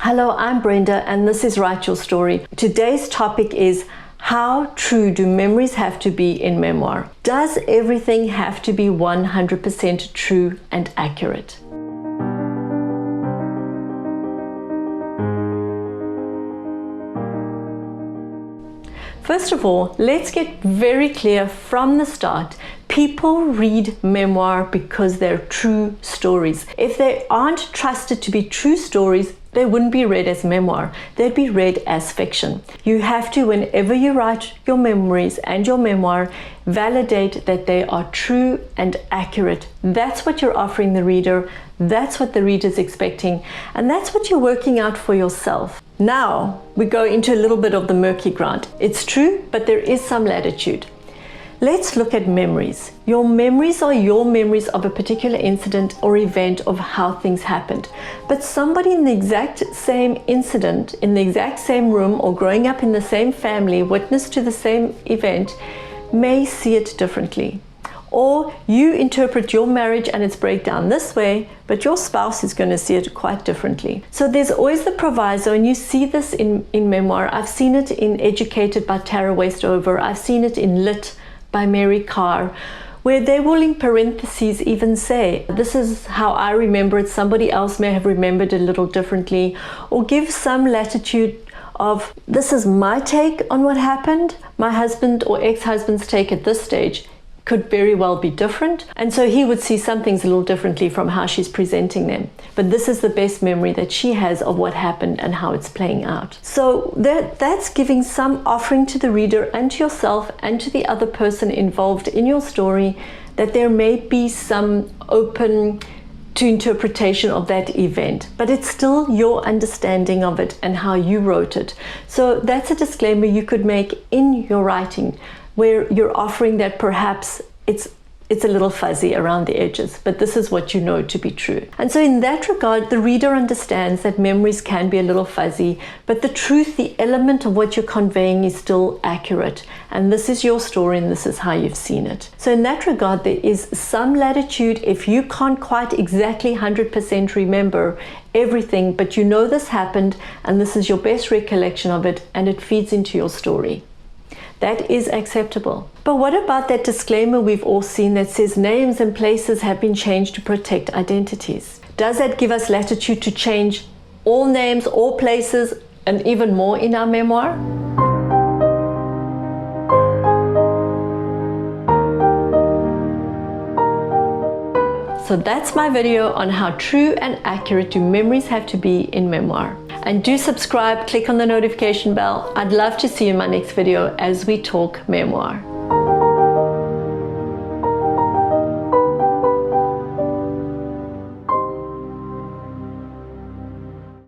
Hello, I'm Brenda and this is Write Your Story. Today's topic is how true do memories have to be in memoir? Does everything have to be 100% true and accurate? First of all, let's get very clear from the start. People read memoir because they're true stories. If they aren't trusted to be true stories, they wouldn't be read as memoir. They'd be read as fiction. You have to, whenever you write your memories and your memoir, validate that they are true and accurate. That's what you're offering the reader. That's what the reader's expecting. And that's what you're working out for yourself. Now we go into a little bit of the murky ground. It's true, but there is some latitude. Let's look at memories. Your memories are your memories of a particular incident or event of how things happened. But somebody in the exact same incident, in the exact same room, or growing up in the same family, witness to the same event, may see it differently. Or you interpret your marriage and its breakdown this way, but your spouse is going to see it quite differently. So there's always the proviso, and you see this in memoir. I've seen it in Educated by Tara Westover. I've seen it in Lit by Mary Carr, where they will in parentheses even say, this is how I remember it, somebody else may have remembered it a little differently, or give some latitude of, this is my take on what happened, my husband or ex-husband's take at this stage could very well be different, and so he would see some things a little differently from how she's presenting them. But this is the best memory that she has of what happened and how it's playing out. So that's giving some offering to the reader and to yourself and to the other person involved in your story, that there may be some open to interpretation of that event, but it's still your understanding of it and how you wrote it. So that's a disclaimer you could make in your writing, where you're offering that perhaps it's a little fuzzy around the edges, but this is what you know to be true. And so in that regard, the reader understands that memories can be a little fuzzy, but the truth, the element of what you're conveying is still accurate. And this is your story and this is how you've seen it. So in that regard, there is some latitude if you can't quite exactly 100% remember everything, but you know this happened and this is your best recollection of it and it feeds into your story. That is acceptable. But what about that disclaimer we've all seen that says names and places have been changed to protect identities? Does that give us latitude to change all names, all places, and even more in our memoir? So that's my video on how true and accurate do memories have to be in memoir. And do subscribe, click on the notification bell. I'd love to see you in my next video as we talk memoir.